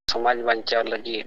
समाज बांचाव लगी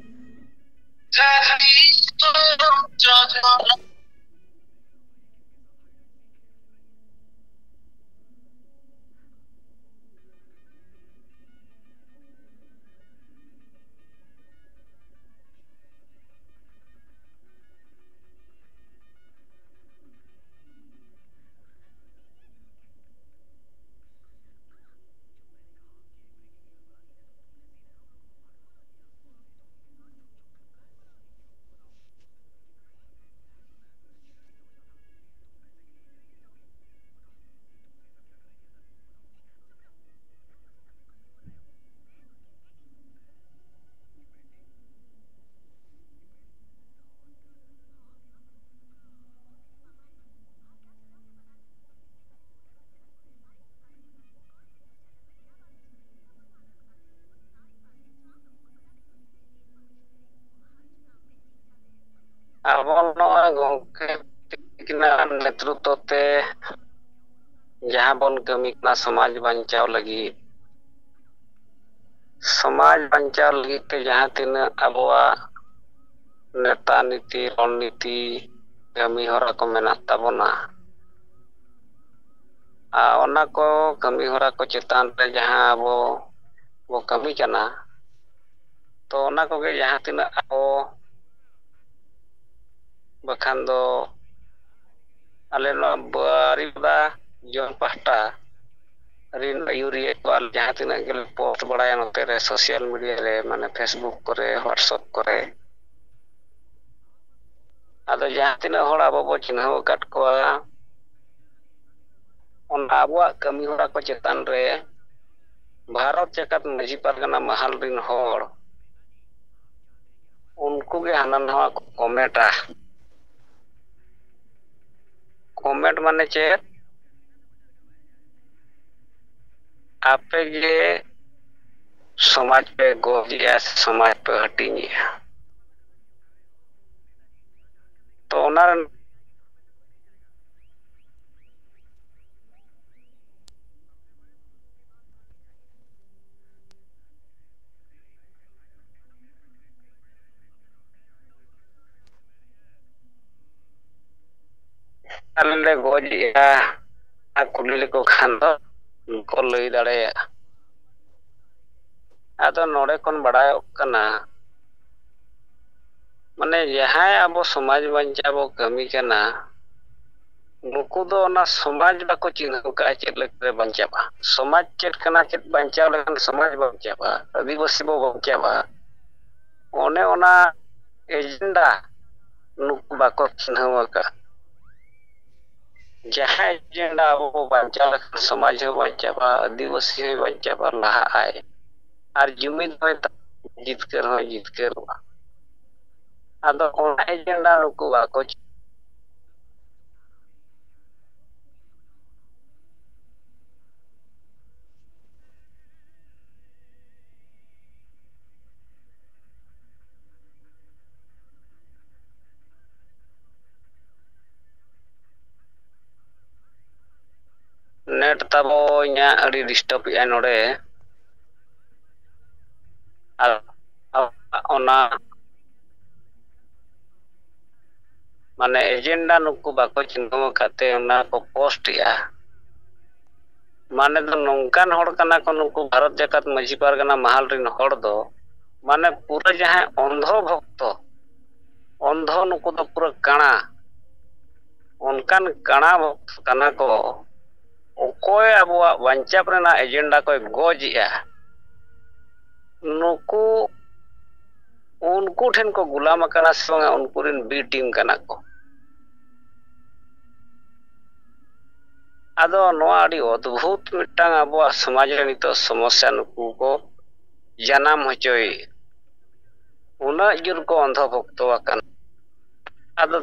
अब नेतृत्व ते जहां बन कमी समाज बांचाव लगी ते जहां तीन अबवा नेता नीति रणनीति कमी होरा को मेना ताबोना ओना को कमी होरा को चेतान पे जहां अबो वो कमी कना तो ओना को गे जहां तीन अबो बखान दो अले नो बारिदा जोन पास्टा रिन यूरिया को जहां तीन गेल पोस्ट बड़ाया नते रे सोशल मीडिया रे माने फेसबुक करे व्हाट्सएप करे आदो जहां तीन होड़ अबो बो चिन्हव काट को ओना अबवा कमी होरा को चेतान रे भारत जगत माजी पारगना महल रिन होड़ उनको गे हाना नवा कमेंट माने चेत आपे गे समाज पे गोजिया समाज पे हटिनिया तो ओना अले गोजिया कुली को खान दो को लई दाड़े आदो नोड़े कोन बड़ाय कना माने जहां अब समाज बांचाव कमी कना नुकु दो ना समाज बाको चिन्ह का चेत लेके बांचावा समाज चेत कना चेत बांचाव लेकन समाज बांचावा आदिवासी बो बांचावा ओने ओना एजेंडा नुकु बाको चिन्ह का जहां एजेंडा अब बांचाव लेकन समाज हो बांचावा आदिवासी हो बांचावा लहा आए और जुमिद होय जितकर हो जितकर आदो ओना एजेंडा नुकु बाको नेट तबो इना अड़ी डिस्टर्ब या नोड़े ओना माने एजेंडा नुकु बाको चिन्ह खाते ओना को पोस्ट या माने दो नौकान होड़ कना को नुकु भारत जगत माजी पारगना महल रिन होड़ दो माने पूरा जहां अंधो भक्त अंधो नुकु दो पूरा काना उनकान काना भक्त कना को ओकोय अबवा बांचाव रेना एजेंडा को गोजिया नुकु उनको ठेन को गुलाम कना से उनको रिन बी टीम कना को आदो नोआ अड़ी अद्भुत मिटांग अबवा समाज रे नितो समस्या नुकु को जनाम होचोय उना जुर को अंधो भक्तो अकन आदो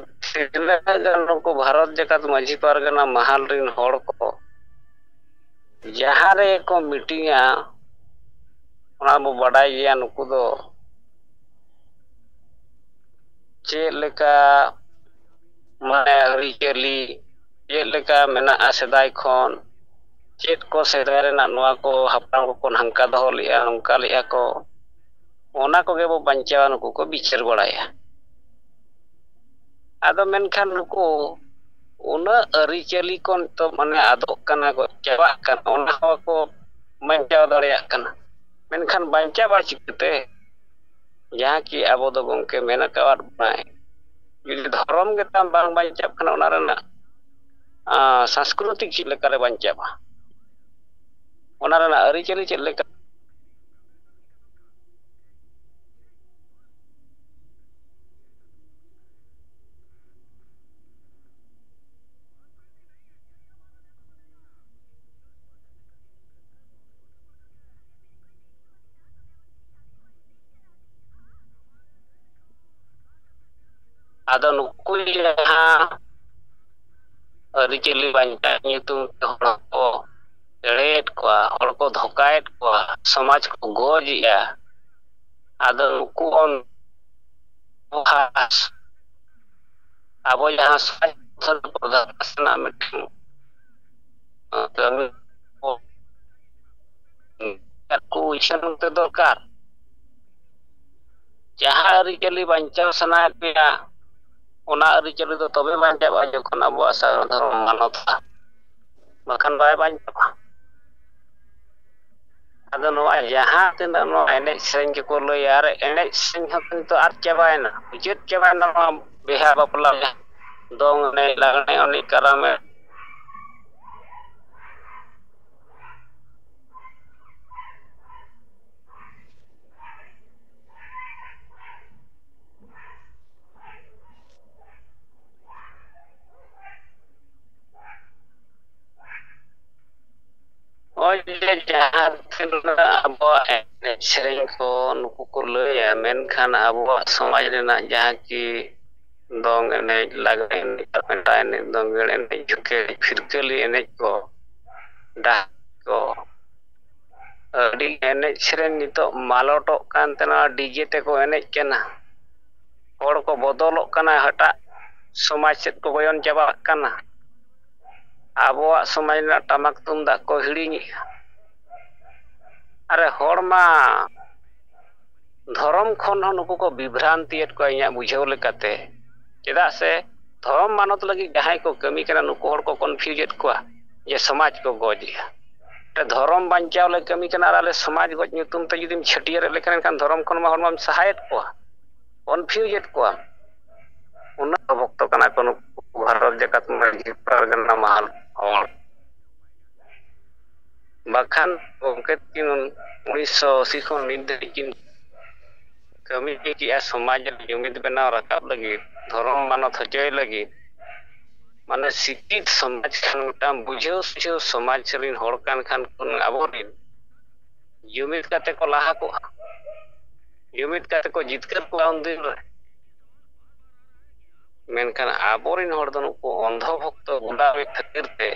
नुकु भारत जगत माजी पारगना महल रिन होड़ को जहां रे को मीटिंगा ओना बो बड़ाय गया नुकु दो चेक लेका माने हरिचली चेक लेका मेना सेदाय खन चेक को सेदाय रेना नोआ को हापराम को हंका दहो लिया नंका लिया को ᱚᱱᱟ ᱠᱚᱜᱮ ᱵᱚ ᱵᱟᱧᱪᱟᱣᱟ ᱱᱩᱠᱩ ᱠᱚ ᱵᱤᱪᱟᱹᱨ ᱵᱟᱲᱟᱭᱟ ᱟᱫᱚ ᱢᱮᱱᱠᱷᱟन ᱱᱩᱠᱩ ᱩᱱᱟᱹᱜ ᱟᱹᱨᱤᱪᱟᱹᱞᱤ ᱠᱚ ᱱᱤᱛᱚᱜ ᱢᱟᱱᱮ ᱟᱫᱚᱜ ᱠᱟᱱᱟ ᱠᱚ ᱪᱟᱵᱟᱜ ᱠᱟᱱᱟ ᱚᱱᱟ ᱦᱚᱸᱠᱚ ᱵᱟᱧᱪᱟᱣ ᱫᱟᱲᱮᱭᱟᱜ ᱠᱟᱱᱟ ᱢᱮᱱᱠᱷᱟन ᱵᱟᱧᱪᱟᱣ ᱪᱤᱠᱟᱹᱛᱮ ᱡᱟᱦᱟᱸ ᱠᱤ ᱟᱵᱚ ᱫᱚ ᱜᱚᱝᱠᱮ ᱢᱮᱱ ᱟᱠᱟᱫ ᱵᱚᱱᱟᱭ ᱡᱩᱫᱤ ᱫᱷᱚᱨᱚᱢ ᱜᱮᱛᱟᱢ ᱵᱟᱝ ᱵᱟᱧᱪᱟᱜ ᱠᱟᱱᱟ ᱚᱱᱟ ᱨᱮᱱᱟᱜ ᱥᱟᱝᱥᱠᱨᱤᱛᱤᱠ ᱪᱮᱫ ᱞᱮᱠᱟᱨᱮ ᱵᱟᱧᱪᱟᱜᱼᱟ ᱚᱱᱟ ᱨᱮᱱᱟᱜ ᱟᱹᱨᱤᱪᱟᱹᱞᱤ ᱪᱮᱫ ᱞᱮᱠᱟ ᱟᱫᱚ ᱱᱩᱠᱩ ᱡᱟᱦᱟᱸ ᱟᱹᱨᱤᱪᱟᱹᱞᱤ ᱵᱟᱧᱪᱟᱣ ᱧᱩᱛᱩᱢ ᱛᱮ ᱦᱚᱲ ᱠᱚ ᱮᱲᱮᱭᱮᱫ ᱠᱚᱣᱟ ᱦᱚᱲ ᱠᱚ ᱫᱷᱚᱠᱟᱭᱮᱫ ᱠᱚᱣᱟ ᱥᱚᱢᱟᱡᱽ ᱠᱚ ᱜᱚᱡᱮᱜᱼᱟ ᱟᱫᱚ ᱱᱩᱠᱩ ᱟᱵᱚ ᱡᱟᱦᱟᱸ ᱨᱮᱱᱟᱜ ᱢᱤᱫᱴᱟᱝ ᱠᱟᱹᱢᱤ ᱩᱭᱦᱟᱹᱨ ᱱᱚᱛᱮ ᱫᱚᱨᱠᱟর ᱡᱟᱦᱟᱸ ᱟᱹᱨᱤᱪᱟᱹᱞᱤ ᱵᱟᱧᱪᱟᱣ ᱥᱟᱱᱟᱭᱮᱫ ᱯᱮᱭᱟ ᱚᱱᱟ ᱟᱹᱨᱤᱪᱟᱹᱞᱤ ᱫᱚ ᱛᱚᱵᱮ ᱵᱟᱧᱪᱟᱜᱼᱟ ᱡᱚᱠᱷᱚᱱ ᱟᱵᱚᱣᱟᱜ ᱥᱟᱨᱱᱟ ᱫᱷᱚᱨᱚᱢ ᱢᱟᱱᱚᱛᱟ ᱵᱟᱠᱷᱟᱱ ᱵᱟᱭ ᱵᱟᱧᱪᱟᱜᱼᱟ ᱟᱫᱚ ᱱᱚᱣᱟ ᱡᱟᱦᱟᱸ ᱛᱤᱱᱟᱹᱜ ᱱᱚᱣᱟ ᱮᱱᱮᱡ ᱥᱮᱨᱮᱧ ᱜᱮᱠᱚ ᱞᱟᱹᱭᱟ ᱟᱨ ᱮᱱᱮᱡ ᱥᱮᱨᱮᱧ ᱦᱚᱸ ᱠᱤᱱᱛᱩ ᱟᱫ ᱪᱟᱵᱟᱭᱮᱱᱟ ᱢᱩᱪᱟᱹᱫ ᱪᱟᱵᱟᱭᱮᱱᱟ ᱱᱚᱣᱟ ᱵᱤᱦᱟ ᱵᱟᱯᱞᱟ ᱫᱚᱝ ᱮᱱᱮᱡ ᱞᱟᱜᱽᱲᱮ ᱮᱱᱮᱡ ᱠᱟᱨᱟᱢ ᱮᱱᱮᱡ ᱱᱚᱜᱼᱚᱭ ᱡᱮ ᱡᱟᱦᱟᱸ ᱛᱤᱱᱟᱹᱜ ᱟᱵᱚᱣᱟᱜ ᱮᱱᱮᱡ ᱥᱮᱨᱮᱧ ko ᱱᱩᱠᱩ ko ᱞᱟᱹᱭᱟ ᱢᱮᱱᱠᱷᱟᱱ ᱟᱵᱚᱣᱟᱜ ᱥᱚᱢᱟᱡᱽ ᱨᱮᱱᱟᱜ ᱡᱟᱦᱟᱸ ᱠᱤ dong enej ᱞᱟᱜᱽᱲᱮ ᱮᱱᱮᱡ ᱯᱟᱱᱴᱟ ᱮᱱᱮᱡ ᱫᱚᱝᱜᱟᱹᱲ ᱮᱱᱮᱡ ᱡᱷᱩᱸᱠᱮ ᱯᱷᱤᱨᱠᱟᱹᱞᱤ ᱮᱱᱮᱡ ko ᱰᱟᱦᱟᱨ ko ᱟᱹᱰᱤ ᱮᱱᱮᱡ ᱥᱮᱨᱮᱧ ᱱᱤᱛᱚᱜ ᱢᱟᱞᱚᱴᱚᱜ ᱠᱟᱱ ᱛᱟᱦᱮᱱᱟ ᱰᱤᱡᱮ ᱛᱮᱠᱚ ᱮᱱᱮᱡ ᱠᱟᱱᱟ ᱦᱚᱲ ᱠᱚ ᱵᱚᱫᱚᱞᱚᱜ ᱠᱟᱱᱟ ᱦᱟᱴᱟᱜ ᱥᱚᱢᱟᱡᱽ ᱥᱮᱫ ᱠᱚ ᱵᱚᱭᱚᱱ ᱪᱟᱵᱟᱜ ᱠᱟᱱᱟ ᱟᱵᱚᱣᱟᱜ ᱥᱚᱢᱟᱡᱽ ᱨᱮᱱᱟᱜ ᱴᱟᱢᱟᱠ ᱛᱩᱢᱫᱟᱜ ᱠᱚ ᱦᱤᱲᱤᱧᱮᱜᱼᱟ ᱟᱨᱮ ᱦᱚᱲ ᱢᱟ ᱫᱷᱚᱨᱚᱢ ᱠᱷᱚᱱ ᱦᱚᱸ ᱱᱩᱠᱩ ᱠᱚ ᱵᱤᱵᱷᱨᱟᱱᱛᱤᱭᱮᱫ ᱠᱚᱣᱟ ᱤᱧᱟᱹᱜ ᱵᱩᱡᱷᱟᱹᱣ ᱞᱮᱠᱟᱛᱮ ᱪᱮᱫᱟᱜ ᱥᱮ ᱫᱷᱚᱨᱚᱢ ᱢᱟᱱᱚᱛ ᱞᱟᱹᱜᱤᱫ ᱡᱟᱦᱟᱸᱭ ᱠᱚ ᱠᱟᱹᱢᱤ ᱠᱟᱱᱟ ᱱᱩᱠᱩ ᱦᱚᱲ ᱠᱚ ᱠᱚᱱᱯᱷᱤᱭᱩᱡᱮᱫ ᱠᱚᱣᱟ ᱡᱮ ᱥᱚᱢᱟᱡᱽ ᱠᱚ ᱜᱚᱡᱮᱜᱼᱟ ᱫᱷᱚᱨᱚᱢ ᱵᱟᱧᱪᱟᱣ ᱞᱮ ᱠᱟᱹᱢᱤ ᱠᱟᱱᱟ ᱟᱨ ᱟᱞᱮ ᱥᱚᱢᱟᱡᱽ ᱜᱚᱡ ᱧᱩᱛᱩᱢ ᱛᱮ ᱡᱩᱫᱤᱢ ᱪᱷᱟᱹᱴᱭᱟᱹᱨᱮᱫ ᱞᱮᱠᱷᱟᱱ ᱮᱱᱠᱷᱟᱱ ᱫᱷᱚᱨᱚᱢ ᱠᱷᱚᱱ ᱢᱟ ᱦᱚᱲ ᱢᱟᱢ ᱥᱟᱦᱟᱭᱮᱫ ᱠᱚᱣᱟ ᱠᱚᱱᱯᱷᱤᱭᱩᱡᱮᱫ ᱠᱚᱣᱟ ᱩᱱᱟᱹᱜ ᱵᱷᱚᱠᱛᱚ ᱠᱟᱱᱟ ᱠᱚ ᱱᱩᱠᱩ ᱵᱷᱟᱨᱚᱛ ᱡᱟᱠᱟᱛ ᱢᱟᱹᱡᱷᱤ ᱯᱟᱨᱜᱟᱱᱟ ᱢᱟᱦᱟᱞ ᱦᱚᱲ ᱵᱟᱠᱷᱟᱱ ᱜᱚᱢᱠᱮ ᱛᱟᱹᱠᱤᱱ 1980 ᱠᱷᱚᱱ ᱱᱤᱛ ᱫᱷᱟᱹᱵᱤᱡ ᱠᱤᱱ ᱠᱟᱹᱢᱤ ᱠᱮᱜᱼᱟ ᱥᱚᱢᱟᱡᱽ ᱡᱩᱢᱤᱫ ᱵᱮᱱᱟᱣ ᱨᱟᱠᱟᱵ ᱞᱟᱹᱜᱤᱫ ᱫᱷᱚᱨᱚᱢ ᱢᱟᱱᱚᱛ ᱦᱚᱪᱚᱭ ᱞᱟᱹᱜᱤᱫ ᱢᱟᱱᱮ ᱥᱤᱠᱷᱤᱛ ᱥᱚᱢᱟᱡᱽ ᱠᱷᱟᱱ ᱢᱤᱫᱴᱟᱝ ᱵᱩᱡᱷᱟᱹᱣ ᱥᱩᱡᱷᱟᱹᱣ ᱥᱚᱢᱟᱡᱽ ᱨᱮᱱ ᱦᱚᱲ ᱠᱟᱱ ᱠᱷᱟᱱ ᱟᱵᱚᱨᱮᱱ ᱡᱩᱢᱤᱫ ᱠᱟᱛᱮ ᱠᱚ ᱞᱟᱦᱟ ᱠᱚᱜᱼᱟ ᱡᱩᱢᱤᱫ ᱠᱟᱛᱮ ᱠᱚ ᱡᱤᱛᱠᱟᱹᱨ ᱠᱚᱣᱟ ᱩᱱᱫᱤᱱ ᱨᱮ ᱢᱮᱱᱠᱷᱟᱱ ᱟᱵᱚᱨᱮᱱ ᱦᱚᱲ ᱫᱚ ᱱᱩᱠᱩ ᱚᱱᱫᱷᱚ ᱵᱷᱚᱠᱛᱚ ᱜᱚᱸᱰᱟᱨᱮ ᱠᱷᱟᱹᱛᱤᱨ ᱛᱮ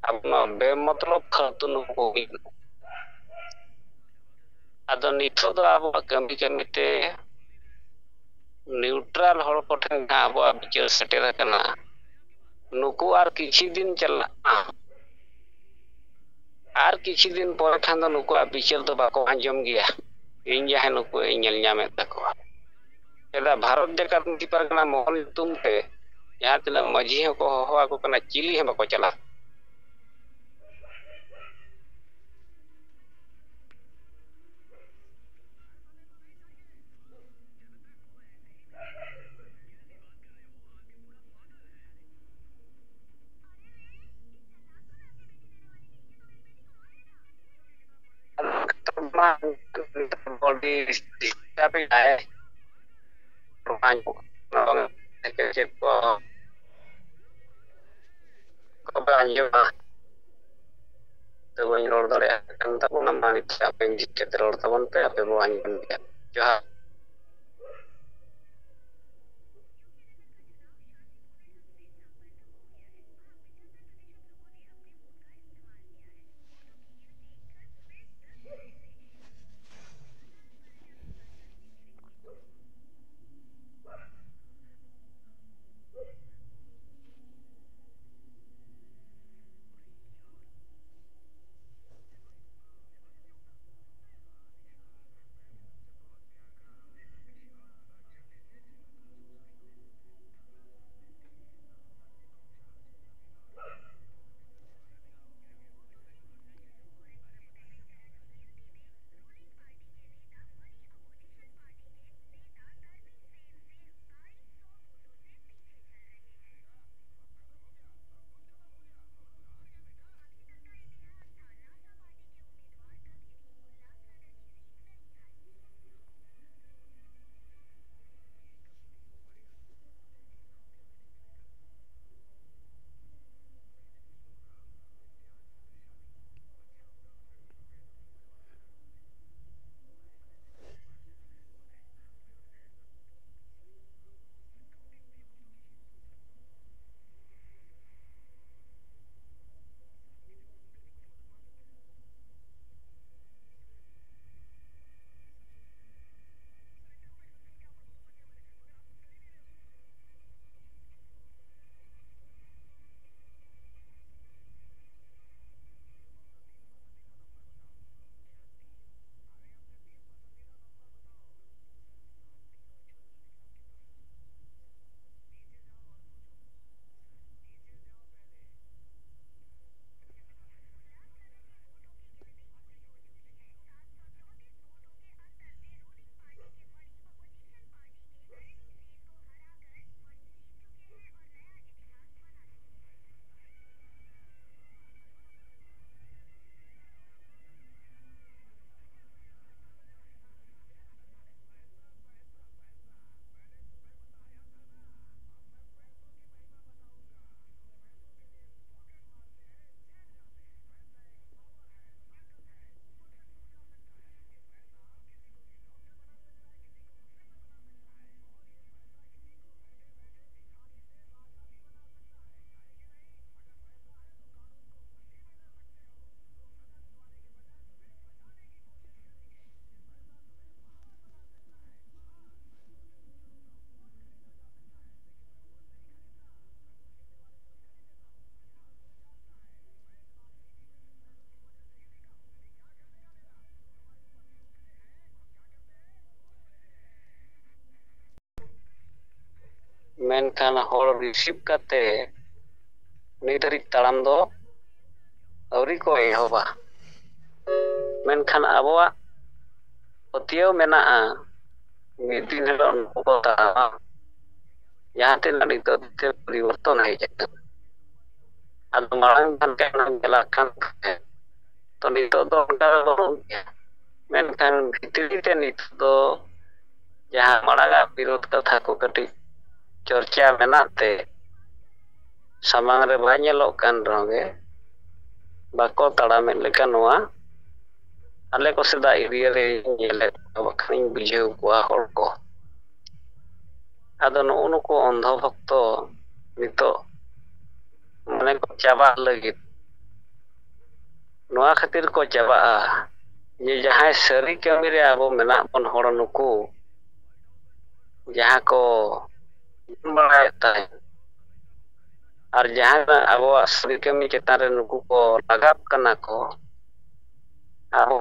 ᱟᱵᱚ ᱱᱚᱣᱟ ᱵᱮᱢᱚᱛᱞᱚᱵ ᱯᱷᱟᱞᱛᱩ ᱱᱩᱠᱩ ᱟᱫᱚ ᱱᱤᱛᱚᱜ ᱫᱚ ᱟᱵᱚᱣᱟᱜ ᱠᱟᱹᱢᱤ ᱠᱟᱹᱢᱤᱛᱮ ᱱᱤᱭᱩᱴᱨᱟᱞ ᱦᱚᱲ ᱠᱚᱴᱷᱮᱱ ᱟᱵᱚᱣᱟᱜ ᱵᱤᱪᱟᱹᱨ ᱥᱮᱴᱮᱨ ᱟᱠᱟᱱᱟ ᱱᱩᱠᱩ ᱟᱨ ᱠᱤᱪᱷᱩ ᱫᱤᱱ ᱪᱟᱞᱟᱜᱼᱟ ᱟᱨ ᱠᱤᱪᱷᱩ ᱫᱤᱱ ᱯᱚᱨᱮ ᱠᱷᱟᱱ ᱫᱚ ᱱᱩᱠᱩᱣᱟᱜ ᱵᱤᱪᱟᱹᱨ ᱫᱚ ᱵᱟᱠᱚ ᱟᱸᱡᱚᱢ ᱜᱮᱭᱟ ᱤᱧ ᱡᱟᱦᱟᱸ ᱱᱩᱠᱩ ᱤᱧ ᱧᱮᱞ ᱧᱟᱢᱮᱫ ᱛᱟᱠᱚᱣᱟ ᱪᱮᱫᱟᱜ ᱵᱷᱟᱨᱚᱛ ᱡᱟᱠᱟᱛ ᱢᱟᱹᱡᱷᱤ ᱯᱟᱨᱜᱟᱱᱟ ᱢᱚᱦᱚᱞ ᱧᱩᱛᱩᱢ ᱛᱮ ᱡᱟᱦᱟᱸ ᱛᱤᱱᱟᱹᱜ ᱢᱟᱹᱡᱷᱤ ᱦᱚᱸᱠᱚ ᱦᱚᱦᱚ ᱟᱠᱚ ᱠᱟᱱᱟ ᱪᱤᱞᱤ ᱦᱚᱸ ᱵᱟᱠᱚ ᱪᱟᱞᱟᱜᱼᱟ ᱪᱮᱫ ᱠᱚ ᱟᱸᱡᱚᱢᱟ ᱛᱚ ᱵᱟᱹᱧ ᱨᱚᱲ ᱫᱟᱲᱮᱭᱟᱜ ᱠᱟᱱ ᱛᱟᱵᱚᱱᱟ ᱢᱟ ᱱᱤᱛᱚᱜ ᱟᱯᱮ ᱪᱤᱠᱟᱹᱛᱮ ᱨᱚᱲ ᱛᱟᱵᱚᱱ ᱯᱮ ᱟᱯᱮ ᱵᱚ ᱟᱸᱡᱚᱢ ᱜᱮᱭᱟ ᱡᱚᱦᱟᱨ मेनखान हर रिसीव काते नित धरिज ताड़ाम दो अवरी को एहबा मेनखान आबोआ पतियो मेनाआ मिद दिन हिलोग नुकु को ताड़ामा जहाँ तिनाग नितोग ते परिवर्तन हेज आकना आदो माड़ांग खान केनाम चला खान तो नितोग दो ओनका दो बानुग गया मेनखान भितरी ते नितोग दो जहाँ माड़ांगा विरोध कथा को कटी चर्चा मेनाते सामांग रे बाय नेलोग कान रहोगे बाको ताड़ामेद लेका नोआ आले को सेदा एरिया रे नेले बखानिं बुझेव कोआ हर को आदो नुको अंध भक्त नितो माने को चाबा लगित नोआ खातिर को चाबा ये जहाँ सरी कमी रे आबो मेना बन हर नुको जहाँ को बड़ाय ताय और जहाँ आबो सरी कमी चेतान रे नुको को लगाप कना को आबो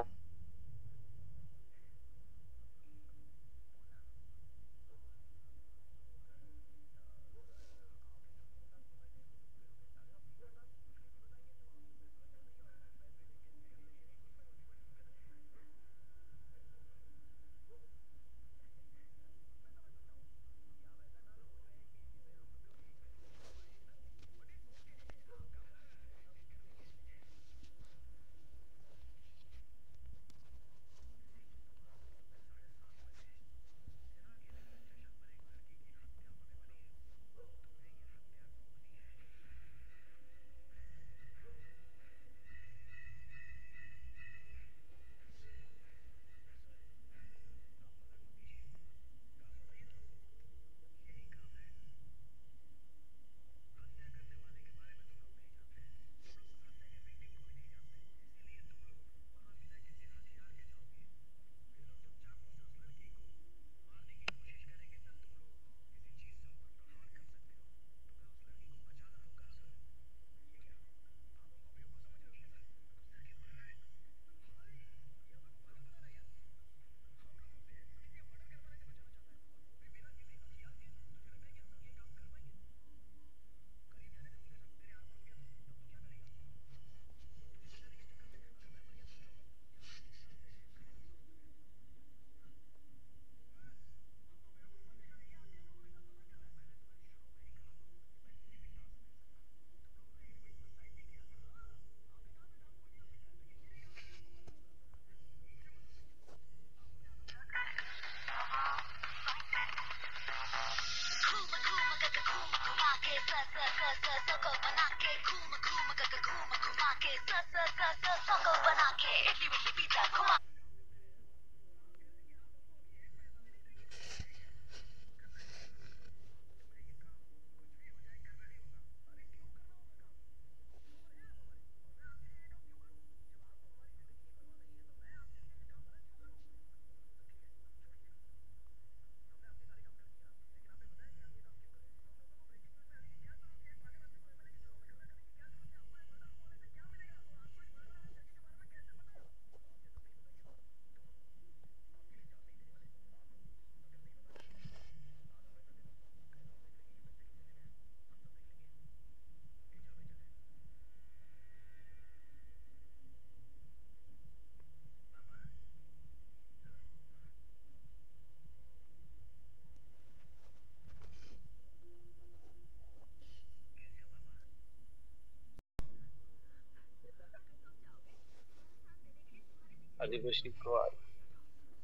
आदिवासी को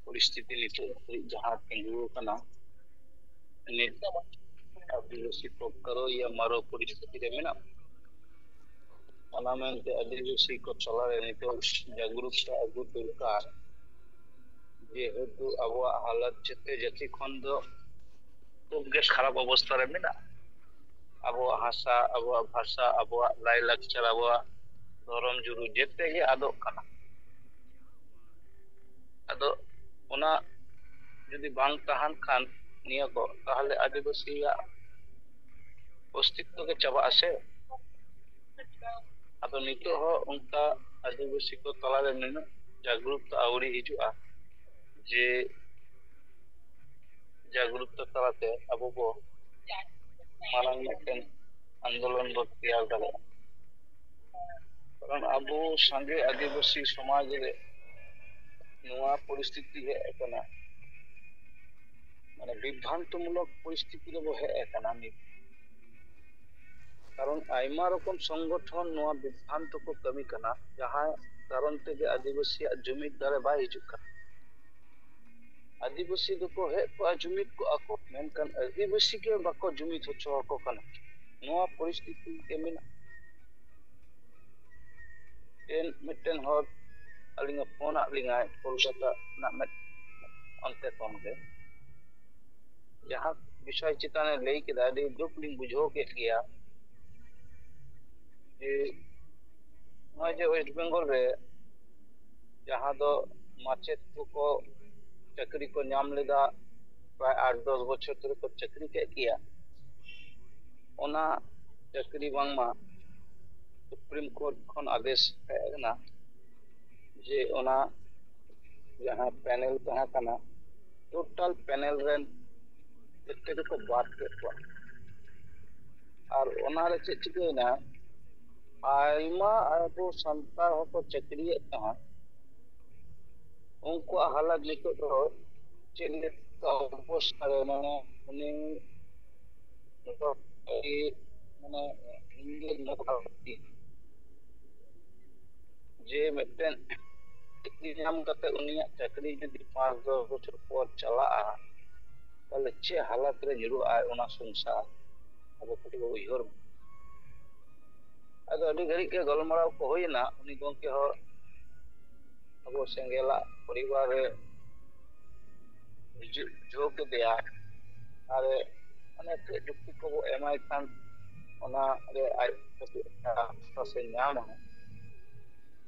परिस्थिति नितोग जहाँ तिंगु कना नित आदिवासी को करो या मारो परिस्थिति रे मेना मेनते आदिवासी को चला रे नितोग जागरूकता अगु दरकार जेहेतु अब हालत जेते जति खन दो खूब गे खराब अवस्था रे मेना अब हासा अब भाषा अब लाई लाक्चर अब धर्म जुरु जेते गे आदो कना आदो ओना यदि बांग तहान खान निया को ताहले आदिवासी अस्तित्व के चाबा आसे आदो नितो हो उनका आदिवासी को तला रे निन जागरूकता आवड़ी हिजुआ जे जागरूकता तलाते अब बो marang miten आंदोलन बो तैयार दाड़े कारण अबो संगे आदिवासी समाज रे नोआ परिस्थिति है एकना माने विभ्रांतमूलक परिस्थिति रे बो है एकना नित कारण आयमा रकम संगठन नोआ विभ्रांत को कमी कना जहां कारण ते आदिवासी जुमिद दारे बाय हिजुक आदिवासी को है जुमिद को आको मेनकान आदिवासी के बाको जुमिद होचो को कना नोआ परिस्थिति के मिना मिट्टन हर अलिंगा फोन अलिंगा कोलकाता ना में अंते कोनगे जहां विषय चिताने लई के दादी दुख लिंग बुझो के किया जे जे वेस्ट बंगाल रे जहां दो माचेत को चाकरी को नाम लेदा प्राय 8-10 बछर धरे को चाकरी के किया ओना चाकरी बांगमा सुप्रीम कोर्ट खन आदेश है ना जे ओना जहां पैनल तहा कना टोटल पैनल रेन एते को बात के को और ओना रे चे चिकेना आइमा अबो संतार को चाकरी तहा उनको हालत निको तो चेले तो अवस्था माने उनी तो माने इंग्लिश न खाती जे मिटन नाम करते उनिया चाकरी जदि 5-10 बछर पर चला ताले चे हालत रे जुरु आय ओना संसार अब कटी उइहर अदो अडी घरी के गलमराव को होइना उनी गोंके हो अब सेंगेला परिवार रे जो के दिया अरे अने जुक्ति को एमआई खान ओना रे आय से नाम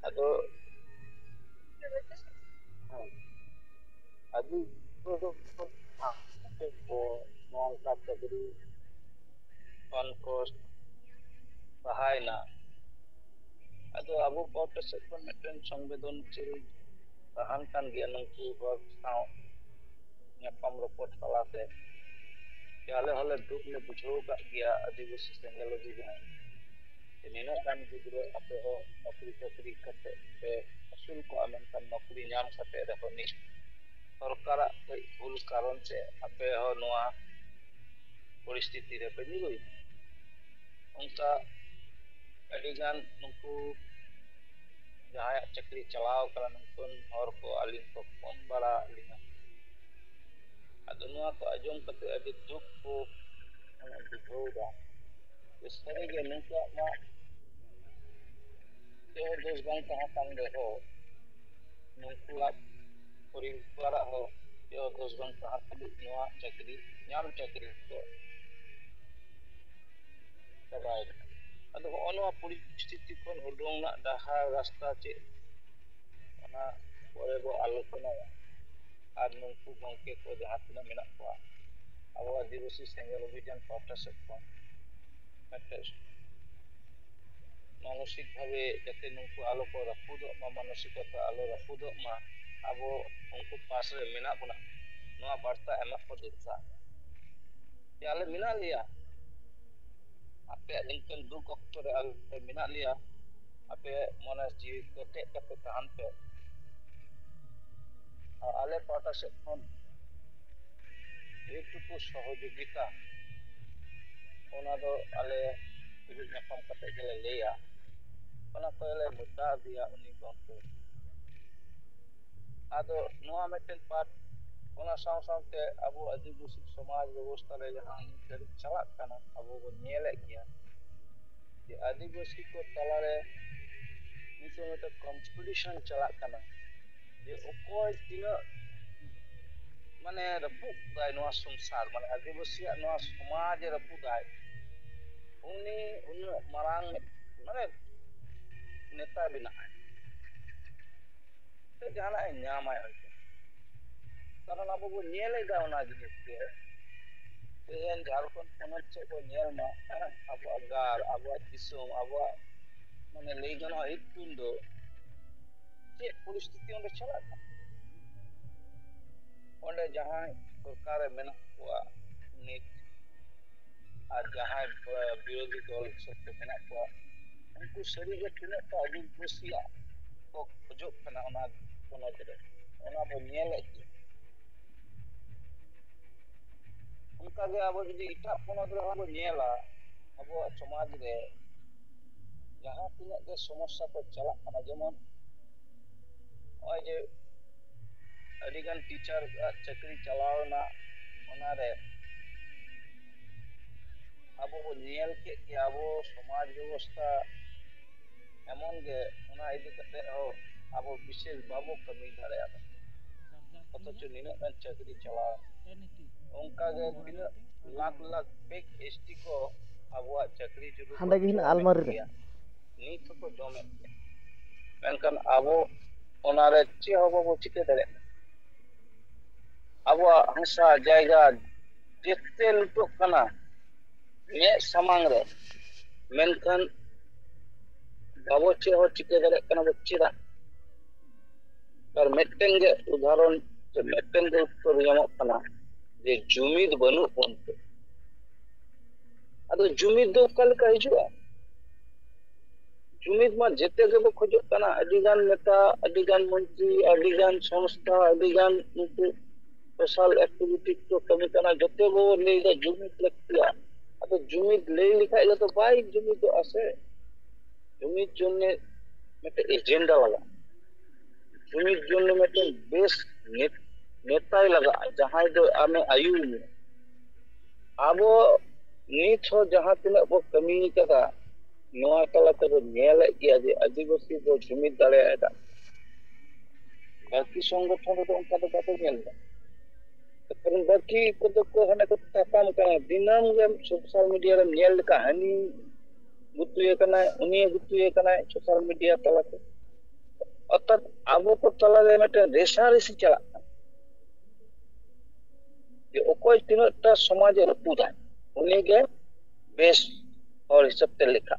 अदो अभी तो नौका चाकरी कॉस्ट सहायना अदो अबो पाउट से मिटन संवेदनशील तहान कान गया नंकु हर साव नेपाम रिपोर्ट चलाते याले हले दुख ले बुझो का गया आदिवासी टेक्नोलॉजी जहां निना कान गिद्रो अपे हो नौकरी चाकरी करते पे असूल को अमन कान नौकरी नाम करते रहो नि सरकार भूल कारण से अपे हो नोआ परिस्थिति रे बनी गई उनका अडिगान नुकु जहां चाकरी चलाव करा नुकन और को अलिन को फोन बड़ा अलिना अदनुआ को अजम कते अदि दुख को बुझोदा इस तरह के नुका मा ते देश गांव कहां काम रहो नुकुला परिवार हो यो देश गांव कहां नुआ चाकरी नाम चाकरी को सबाय अदो ओनवा परिस्थिति कोन उडोंग ना डाहा रास्ता चे ओना परे बो आलोचना और नुकु गंके को जहां तना मेना को अब आदिवासी सेंगल अभियान पाटा से को मानसिक भावे जते नुकु आलो को रफुद मा मानसिकता आलो रफुद मा अब उनको पास रे मेना बना नवा वार्ता एमा को दुसा याले मेना लिया आपे लिंकन दुख अक्तर आले मेना लिया आपे मनस जीव कटे कते तहान पे आले पाटा से कोन एकटुकु सहयोगिता ओना दो आले बिल नपम कते गेले लेया ओना कोले मुद्दा दिया उनी कोंको आदो नोआ मेटन पार्ट ओना साव सावते अबो आदिवासी समाज व्यवस्था रे जहां नित चला कना अबो को नेले गया जे आदिवासी को तला रे नितो में कंपटीशन चला कना जे ओकोय तिना माने रपु गाय नोआ संसार माने आदिवासी नोआ समाज रपु गाय उनी उन मरांग माने नेता बिना तो जाना है न्याम है कारण अब वो नेले दा ओना जिनिस के तेन झारखंड पोनत से को नेल मा अब अगार अब दिसोम अब माने लई गनो हितुन दो चे परिस्थिति ओंडे चला ओंडे जहां सरकार मेना को नित আর যাহাই বিরোধী দল হিসেবে মেনাক কোয়া उनको शरीर ठिनक का आदिवासिया को खोजो कना ओना पोनत रे ओना बो नेले उनका गे अब जदि इटा पोनत रे बो नेला अब समाज रे जहां तिना के समस्या को चला कना जेमन ओय जे अडिगन टीचर चाकरी चलावना ओना रे अब वो नेल के अब समाज व्यवस्था एमन गे ओना इदि कते हो अब विशेष बाबो कमी दाड़े अथच निना चाकरी चला उनका गे तीन लाख लाख पेक एसटी को अब चाकरी जुलू हांडा गिन अलमारी रे नीत को जमे मेनकन अब ओना रे चे होबो बो चिके दाड़े अब हंसा जायगा जेते लुटो कना मे समांग रे मेनकन बाबो चे हो चिके दाड़े कना बच्चीरा और मेटन गे उदाहरण जे मेटन गे उत्तर यामो कना जे जुमिद बनु उनते अदो जुमिद दो कल का हिजुआ जुमिद मा जेते गे बो खोजो कना अडिगान नेता अडिगान मंत्री अडिगान संस्था अडिगान उनको सोशल एक्टिविटी को कमी कना जते बो लेगा जुमिद लगतिया अदो जुमिद ले लिखा तो बाई जुमिद तो आसे जुमिद जोने मेटे एजेंडा लगा जुमिद जोने मेटे बेस नेताई लगा जहां दो आमे आयु में आबो नीत हो जहां तिना बो कमी कदा नोआ तला तो नेल गया जे आदिवासी दो जुमिद दाड़े आदा बाकी संगठन तो उनका तो बात नेल कारण बाकी को तो को हने को तापाम का दिनम गे सोशल मीडिया रे नेल कहानी गुतुए कना उनी गुतुए कना सोशल मीडिया तला तो अतत आबो को तला रे मटे रेसा रेसी चला जे ओकोय तिनटा समाज रे पुदा उनी गे बेस और हिसाब ते लिखा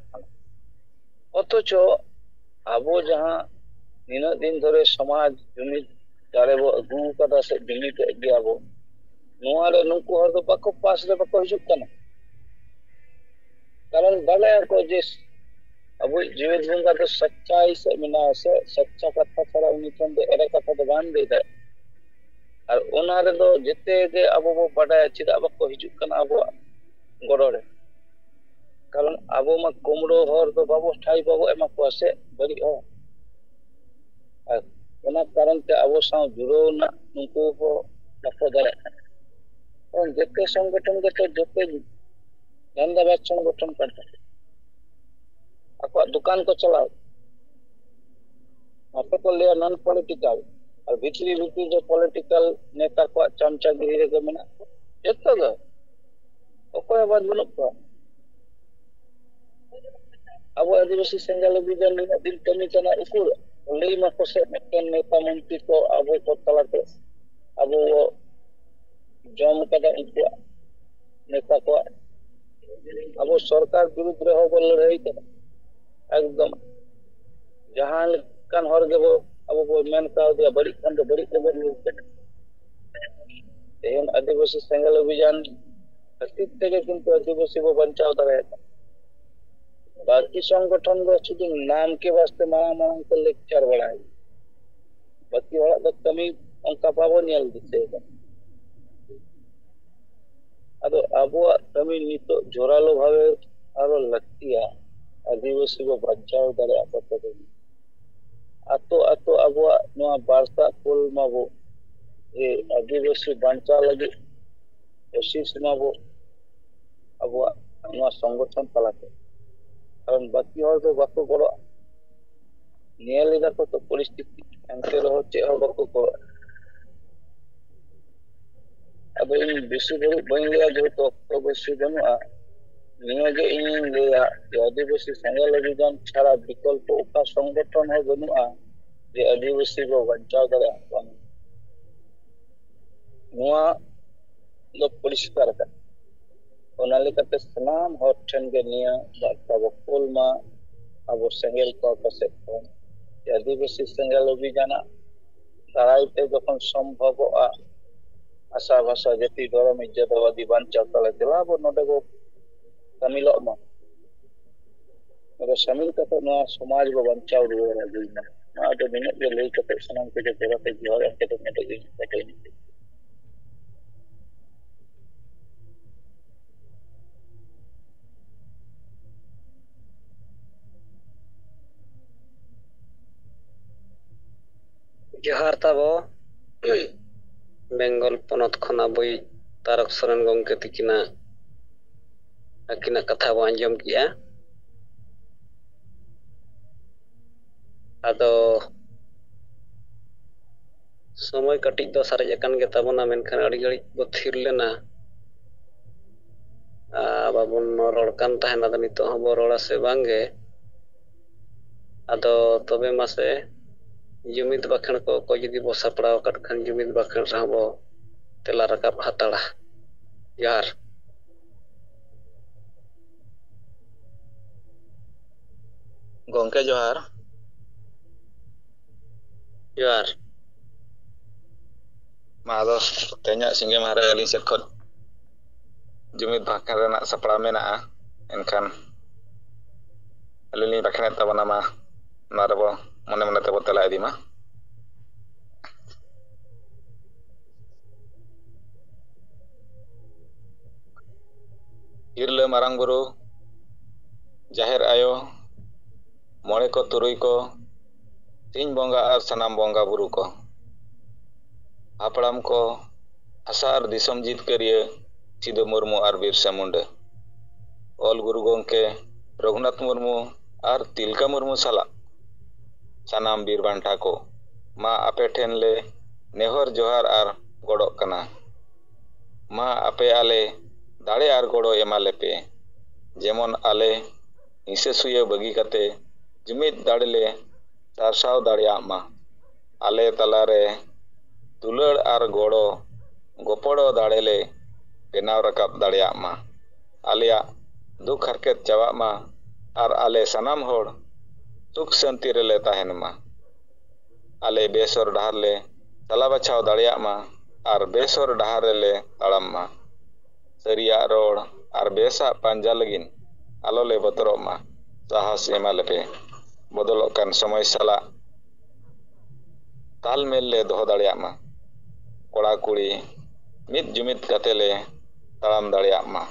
অথচ আবো যাহা নিন দিন ধরে সমাজ জমি দাঁড়ে আগু কাদা সে জমি গিয়াবো নোয়ারে নুকু হর তো বাকো পাস রে বাকো হিসুক কানা कारण भले को जिस अब जीवित भूंगा तो सच्चाई से मिना से सच्चा कथा छड़ा उन्हीं चंदे एरे कथा तो बांध दे दे और उनारे दो जिते के अब वो बड़ा चिदा बाको हिजुक काना अब गड़ोरे कारण अब मा कुमड़ो हर तो बाबू ठाई बाबू एमा को से बड़ी हो और ओना कारण ते अब साव जुरो ना नुको को बाको दरे और जेते संगठन के तो जेते धंधाबाज संगठन करता आपको दुकान को चलाओ आपको को ले नॉन पॉलिटिकल और भीतरी भीतरी जो पॉलिटिकल नेता को चमचागिरी रे को मेना जतो गो ओको बात बनो को अब आदिवासी संघाल अभियान में दिन कमी तना उकुर ले मा को से नेता मंत्री को अब को तलाते अब वो जम कदा उनको नेता को अब सरकार विरुद्ध रहो बोल रही थे एकदम जहां कान हर गेबो अब वो मेन का दिया बड़ी कान तो बड़ी खबर न्यूज के एहन आदिवासी संघाल अभियान अस्तित्व के किंतु आदिवासी को बचाव रहेगा बाकी संगठन को शुद्ध नाम के वास्ते मारा मारा को लेक्चर बढ़ाए बाकी वाला तो कमी उनका पावो नियल दिखेगा अदो आबो कमी नितो जोरालो भावे आरो लगतिया आदिवासी को बचाव करे आपतो आतो आतो आबो नोआ वार्ता कोल माबो ए आदिवासी बंचा लगी कोशिश माबो आबो नोआ संगठन तलाते कारण बाकी और तो बाको करो नियल दा को तो परिस्थिति अंते रहो चे हो बाको करो अब इन विश्व बन लिया जो तो विश्व बनुआ नियगे इन लिया जो आदिवासी संघाल अभियान छाड़ा विकल्प का संगठन है बनुआ जे आदिवासी को बचाव करे नुआ लो परिष्कार का ओनाले कते सनाम हर ठन के निया बाता बकोल मा अब संघाल को कसे आदिवासी संघाल अभियान दाराइते जखन संभव आशा भाषा जति धर्म इज्जतवादी बांचा तले दिला बो नडे को ᱥᱟᱢᱤᱞᱚᱜ ᱢᱟ ᱟᱫᱚ ᱥᱟᱢᱤᱞ ᱠᱟᱛᱮ ᱱᱚᱣᱟ ᱥᱚᱢᱟᱡᱽ ᱵᱚ ᱵᱟᱧᱪᱟᱣ ᱨᱩᱣᱟᱹᱲ ᱟᱹᱜᱩᱭ ᱢᱟ ᱱᱚᱣᱟ ᱫᱚ ᱱᱤᱱᱟᱹᱜ ᱜᱮ ᱞᱟᱹᱭ ᱠᱟᱛᱮ ᱥᱟᱱᱟᱢ ᱠᱚᱜᱮ ᱡᱚᱦᱟᱨ ᱡᱚᱦᱟᱨ ᱮᱢ ᱠᱟᱛᱮ ᱱᱤᱛᱚᱜ ᱜᱤᱧ ᱠᱟᱴᱟᱣᱤᱧ ᱡᱚᱦᱟᱨ ᱛᱟᱵᱚ ᱵᱮᱝᱜᱚᱞ ᱯᱚᱱᱚᱛ ᱠᱷᱚᱱ ᱟᱵᱚᱭᱤᱡ ᱛᱟᱨᱚᱠ ᱥᱚᱨᱮᱱ ᱜᱚᱢᱠᱮ ᱟᱹᱠᱤᱱᱟᱜ ᱠᱟᱛᱷᱟ ᱵᱚ ᱟᱸᱡᱚᱢ ᱠᱮᱜᱼᱟ᱾ ᱟᱫᱚ ᱥᱚᱢᱚᱭ ᱠᱟᱹᱴᱤᱡ ᱫᱚ ᱥᱟᱨᱮᱡ ᱟᱠᱟᱱ ᱜᱮ ᱛᱟᱵᱚᱱᱟ, ᱢᱮᱱᱠᱷᱟᱱ ᱟᱹᱰᱤ ᱜᱷᱟᱹᱲᱤᱡ ᱵᱚ ᱛᱷᱤᱨ ᱞᱮᱱᱟ ᱵᱟᱵᱚᱱ ᱨᱚᱲ ᱠᱟᱱ ᱛᱟᱦᱮᱱ᱾ ᱟᱫᱚ ᱱᱤᱛᱚᱜ ᱦᱚᱸᱵᱚ ᱨᱚᱲᱟ ᱥᱮ ᱵᱟᱝᱜᱮ? ᱟᱫᱚ ᱛᱚᱵᱮ ᱢᱟᱥᱮ ᱡᱩᱢᱤᱫ ᱵᱟᱠᱷᱮᱬ ᱠᱚ ᱚᱠᱚᱭ ᱡᱩᱫᱤ ᱵᱚ ᱥᱟᱯᱲᱟᱣ ᱟᱠᱟᱫ ᱠᱷᱟᱱ ᱡᱩᱢᱤᱫ ᱵᱟᱠᱷᱮᱬ ᱨᱮᱦᱚᱸ ᱵᱚ ᱛᱮᱞᱟ ᱨᱟᱠᱟᱵ ᱦᱟᱛᱟᱲᱟ᱾ ᱡᱚᱦᱟᱨ ᱜᱚᱝᱠᱮ ᱡᱚᱦᱟᱨ ᱡᱚᱦᱟᱨ ᱢᱟ ᱟᱫᱚ ᱛᱮᱦᱮᱧᱟᱜ ᱥᱤᱸᱜᱮ ᱢᱟᱦᱟ ᱨᱮ ᱟᱹᱞᱤᱧ ᱥᱮᱫ ᱠᱷᱚᱱ ᱡᱩᱢᱤᱫ ᱵᱟᱠᱷᱮᱬ ᱨᱮᱱᱟᱜ ᱥᱟᱯᱲᱟᱣ ᱢᱮᱱᱟᱜᱼᱟ᱾ ᱮᱱᱠᱷᱟᱱ ᱟᱹᱞᱤᱧ ᱞᱤᱧ ᱵᱟᱠᱷᱮᱬᱮᱫ ᱛᱟᱵᱚᱱᱟ, ᱢᱟ ᱱᱚᱣᱟ ᱨᱮᱵᱚ ᱢᱚᱱᱮ ᱢᱚᱱᱮ ᱛᱮᱵᱚ ᱛᱮᱞᱟ ᱤᱫᱤ ᱢᱟ᱾ ᱦᱤᱨᱞᱟᱹ ᱢᱟᱨᱟᱝ ᱵᱩᱨᱩ, ᱡᱟᱦᱮᱨ ᱟᱭᱳ, ᱢᱚᱬᱮ ᱠᱚ ᱛᱩᱨᱩᱭ ᱠᱚ, ᱥᱤᱧ ᱵᱚᱸᱜᱟ ᱟᱨ ᱥᱟᱱᱟᱢ ᱵᱚᱸᱜᱟ ᱵᱩᱨᱩ ᱠᱚ, ᱦᱟᱯᱲᱟᱢ ᱠᱚ, ᱦᱟᱥᱟ ᱟᱨ ᱫᱤᱥᱚᱢ ᱡᱤᱛᱠᱟᱹᱨᱤᱭᱟᱹ ᱥᱤᱫᱩ ᱢᱩᱨᱢᱩ ᱟᱨ ᱵᱤᱨᱥᱟ ᱢᱩᱱᱰᱟᱹ, ᱚᱞ ᱜᱩᱨᱩ ᱜᱚᱝᱠᱮ ᱨᱚᱜᱷᱩᱱᱟᱛᱷ ᱢᱩᱨᱢᱩ ᱟᱨ ᱛᱤᱞᱠᱟᱹ ᱢᱩᱨᱢᱩ ᱥᱟᱞᱟᱜ ᱥᱟᱱᱟᱢ ᱵᱤᱨ ᱵᱟᱱᱴᱟ ᱠᱚ, ᱢᱟ ᱟᱯᱮ ᱴᱷᱮᱱ ᱞᱮ ᱱᱮᱦᱚᱨ ᱡᱚᱦᱟᱨ ᱟᱨ ᱜᱚᱰᱚᱜ ᱠᱟᱱᱟ᱾ ᱢᱟ ᱟᱯᱮ ᱟᱞᱮ ᱫᱟᱲᱮ ᱟᱨ ᱜᱚᱲᱚ ᱮᱢᱟ ᱞᱮᱯᱮ, ᱡᱮᱢᱚᱱ ᱟᱞᱮ ᱦᱤᱸᱥᱟᱹ ᱥᱩᱭᱟᱹ ᱵᱟᱹᱜᱤ ᱠᱟᱛᱮ ᱡᱩᱢᱤᱫ ᱫᱟᱲᱮ ᱞᱮ ᱥᱟᱨᱥᱟᱣ ᱫᱟᱲᱮᱭᱟᱜ ᱢᱟ᱾ ᱟᱞᱮ ᱛᱟᱞᱟᱨᱮ ᱫᱩᱞᱟᱹᱲ ᱟᱨ ᱜᱚᱲᱚ ᱜᱚᱯᱚᱲᱚ ᱫᱟᱲᱮ ᱞᱮ ᱵᱮᱱᱟᱣ ᱨᱟᱠᱟᱵ ᱫᱟᱲᱮᱭᱟᱜ ᱢᱟ᱾ ᱟᱞᱮᱭᱟᱜ ᱫᱩᱠ ᱦᱟᱨᱠᱮᱛ ᱪᱟᱵᱟᱜ ᱢᱟ ᱟᱨ ᱟᱞᱮ ᱥᱟᱱᱟᱢ ᱦᱚᱲ ᱥᱩᱠ ᱥᱟᱱᱛᱤ ᱨᱮᱞᱮ ᱛᱟᱦᱮᱱ ᱢᱟ᱾ ᱟᱞᱮ ᱵᱮᱥ-ᱦᱚᱨ ᱰᱟᱦᱟᱨ ᱞᱮ ᱛᱟᱞᱟ ᱵᱟᱪᱷᱟᱣ ᱫᱟᱲᱮᱭᱟᱜ ᱢᱟ ᱟᱨ ᱵᱮᱥ-ᱦᱚᱨ ᱰᱟᱦᱟᱨ ᱨᱮᱞᱮ ᱛᱟᱲᱟᱢ ᱢᱟ᱾ ᱥᱟᱹᱨᱤᱭᱟᱜ ᱨᱚᱲ ᱟᱨ ᱵᱮᱥᱟᱜ ᱯᱟᱸᱡᱟ ᱞᱟᱹᱜᱤᱫ ᱟᱞᱚᱞᱮ ᱵᱚᱛᱚᱨᱚᱜ ᱢᱟ᱾ ᱥᱟᱦᱟᱥ ᱮᱢᱟ ᱞᱮᱯᱮ, ᱵᱚᱫᱚᱞᱚᱜ ᱠᱟᱱ ᱥᱚᱢᱚᱭ ᱥᱟᱞᱟᱜ ᱛᱟᱞᱢᱮᱞ ᱞᱮ ᱫᱚᱦᱚ ᱫᱟᱲᱮᱭᱟᱜ ᱢᱟ᱾ ᱠᱚᱲᱟ ᱠᱩᱲᱤ ᱢᱤᱫ ᱡᱩᱢᱤᱫ ᱠᱟᱛᱮ ᱞᱮ ᱛᱟᱲᱟᱢ ᱫᱟᱲᱮᱭᱟᱜ ᱢᱟ᱾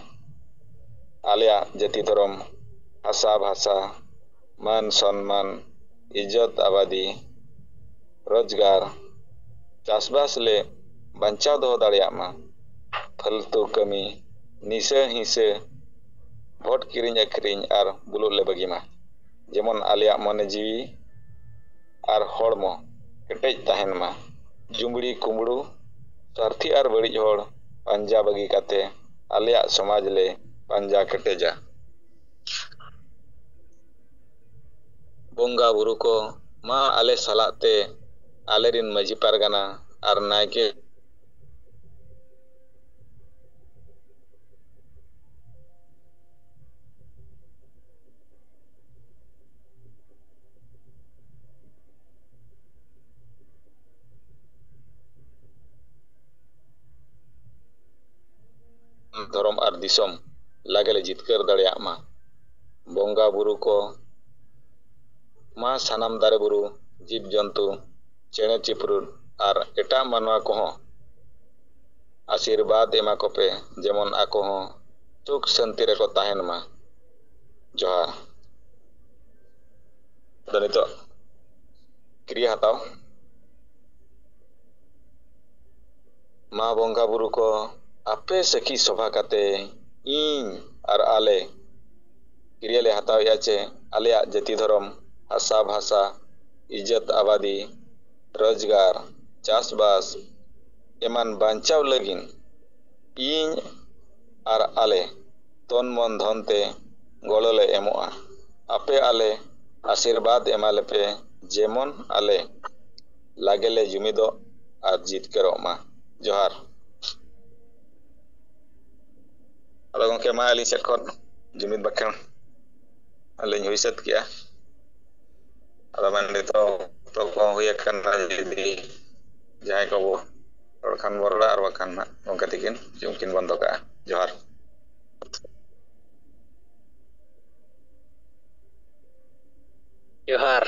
ᱟᱞᱮᱭᱟᱜ ᱡᱟᱹᱛᱤ ᱫᱷᱚᱨᱚᱢ, ᱦᱟᱥᱟ ᱵᱷᱟᱥᱟ, ᱢᱟᱹᱱ ᱥᱚᱱᱢᱟᱱ, ᱤᱡᱽᱡᱚᱛ ᱟᱵᱟᱫᱤ, ᱨᱳᱡᱽᱜᱟᱨ, ᱪᱟᱥᱵᱟᱥ ᱞᱮ ᱵᱟᱧᱪᱟᱣ ᱫᱚᱦᱚ ᱫᱟᱲᱮᱭᱟᱜ ᱢᱟ᱾ ᱯᱷᱟᱹᱞᱛᱩ ᱠᱟᱹᱢᱤ, ᱱᱤᱥᱟᱹ ᱦᱤᱸᱥᱟᱹ, ᱵᱷᱳᱴ ᱠᱤᱨᱤᱧ ᱟᱹᱠᱷᱨᱤᱧ ᱟᱨ ᱵᱩᱞᱩᱜ ᱞᱮ ᱵᱟᱹᱜᱤ ᱢᱟ᱾ ᱡᱮᱢᱚᱱ ᱟᱞᱮᱭᱟᱜ ᱢᱚᱱᱮ ᱡᱤᱣᱤ ᱟᱨ ᱦᱚᱲᱢᱚ ᱠᱮᱴᱮᱡ ᱛᱟᱦᱮᱱ ᱢᱟ᱾ ᱡᱩᱸᱵᱲᱤ ᱠᱩᱢᱵᱲᱩ, ᱥᱟᱨᱛᱷᱤ ᱟᱨ ᱵᱟᱹᱲᱤᱡ ᱦᱚᱲ ᱯᱟᱸᱡᱟ ᱵᱟᱹᱜᱤ ᱠᱟᱛᱮ ᱟᱞᱮᱭᱟᱜ ᱥᱚᱢᱟᱡᱽ ᱞᱮ ᱯᱟᱸᱡᱟ ᱠᱮᱴᱮᱡᱟ᱾ ᱵᱚᱸᱜᱟ ᱵᱩᱨᱩ ᱠᱚ ᱢᱟ ᱟᱞᱮ ᱥᱟᱞᱟᱜ ᱛᱮ ᱟᱞᱮᱨᱤᱱ ᱢᱟᱺᱡᱷᱤ ᱯᱟᱨᱜᱟᱱᱟ ᱟᱨ ᱱᱟᱭᱠᱮ ᱫᱷᱚᱨᱚᱢ ᱟᱨ ᱫᱤᱥᱚᱢ ᱞᱟᱜᱮ ᱡᱤᱛᱠᱟᱹᱨ ᱫᱟᱲᱮᱭᱟᱜ ᱢᱟ᱾ ᱵᱚᱸᱜᱟ ᱵᱩᱨᱩ ᱠᱚ ᱢᱟ ᱥᱟᱱᱟᱢ ᱫᱟᱨᱮ ᱵᱩᱨᱩ, ᱡᱤᱵ ᱡᱚᱱᱛᱩ, ᱪᱮᱬᱮ ᱪᱤᱯᱨᱩᱫ ᱟᱨ ᱮᱴᱟᱜ ᱢᱟᱱᱣᱟ ᱠᱚᱦᱚᱸ ᱟᱥᱤᱨᱵᱟᱫᱽ ᱮᱢᱟ ᱠᱚᱯᱮ, ᱡᱮᱢᱚᱱ ᱟᱠᱚ ᱦᱚᱸ ᱥᱩᱠ ᱥᱟᱱᱛᱤ ᱨᱮᱠᱚ ᱛᱟᱦᱮᱱ ᱢᱟ᱾ ᱡᱚᱦᱟᱨ᱾ ᱟᱫᱚ ᱱᱤᱛᱚᱜ ᱠᱨᱤᱭᱟ ᱦᱟᱛᱟᱣ᱾ ᱢᱟ ᱵᱚᱸᱜᱟ ᱵᱩᱨᱩ ᱠᱚ ᱟᱯᱮ ᱥᱟᱹᱠᱷᱤ ᱥᱚᱵᱷᱟ ᱠᱟᱛᱮ ᱤᱧ ᱟᱨ ᱟᱞᱮ ᱠᱨᱤᱭᱟ ᱞᱮ ᱦᱟᱛᱟᱣᱮᱫᱼᱟ ᱪᱮ ᱟᱞᱮᱭᱟᱜ ᱡᱟᱹᱛᱤ ᱫᱷᱚᱨᱚᱢ, ᱦᱟᱥᱟ ᱵᱷᱟᱥᱟ, ᱤᱡᱽᱡᱚᱛ ᱟᱵᱟᱫᱤ, ᱨᱳᱡᱽᱜᱟᱨ, ᱪᱟᱥᱵᱟᱥ ᱮᱢᱟᱱ ᱵᱟᱧᱪᱟᱣ ᱞᱟᱹᱜᱤᱫ ᱤᱧ ᱟᱨ ᱟᱞᱮ ᱛᱚᱱ ᱢᱚᱱ ᱫᱷᱚᱱ ᱛᱮ ᱜᱚᱲᱚ ᱞᱮ ᱮᱢᱚᱜᱼᱟ᱾ ᱟᱯᱮ ᱟᱞᱮ ᱟᱥᱤᱨᱵᱟᱫᱽ ᱮᱢᱟ ᱞᱮᱯᱮ, ᱡᱮᱢᱚᱱ ᱟᱞᱮ ᱞᱟᱜᱮ ᱞᱮ ᱡᱩᱢᱤᱫᱚᱜ ᱟᱨ ᱡᱤᱛᱠᱟᱹᱨᱚᱜ ᱢᱟ᱾ ᱡᱚᱦᱟᱨ᱾ ᱟᱫᱚ ᱜᱚᱝᱠᱮ ᱢᱟ ᱟᱹᱞᱤᱧ ᱥᱮᱫ ᱠᱷᱚᱱ ᱡᱩᱢᱤᱫ ᱵᱟᱠᱷᱮᱬ ᱟᱹᱞᱤᱧ ᱦᱩᱭ ᱥᱟᱹᱛ ᱠᱮᱜᱼᱟ᱾ ᱟᱫᱚ ᱢᱮᱱ ᱱᱤᱛᱚᱜ ᱚᱠᱛᱚ ᱠᱚᱦᱚᱸ ᱦᱩᱭ ᱟᱠᱟᱱᱟ, ᱡᱩᱫᱤ ᱡᱟᱦᱟᱸᱭ ᱠᱚᱵᱚ ᱨᱚᱲ ᱠᱷᱟᱱ ᱵᱚ ᱨᱚᱲᱟ ᱟᱨ ᱵᱟᱠᱷᱟᱱ ᱦᱟᱸᱜ ᱜᱚᱝᱠᱮ ᱛᱤᱠᱤᱱ ᱡᱩᱢᱠᱤᱱ ᱵᱚᱱᱫᱚ ᱠᱟᱜᱼᱟ᱾ ᱡᱚᱦᱟᱨ᱾ ᱡᱚᱦᱟᱨ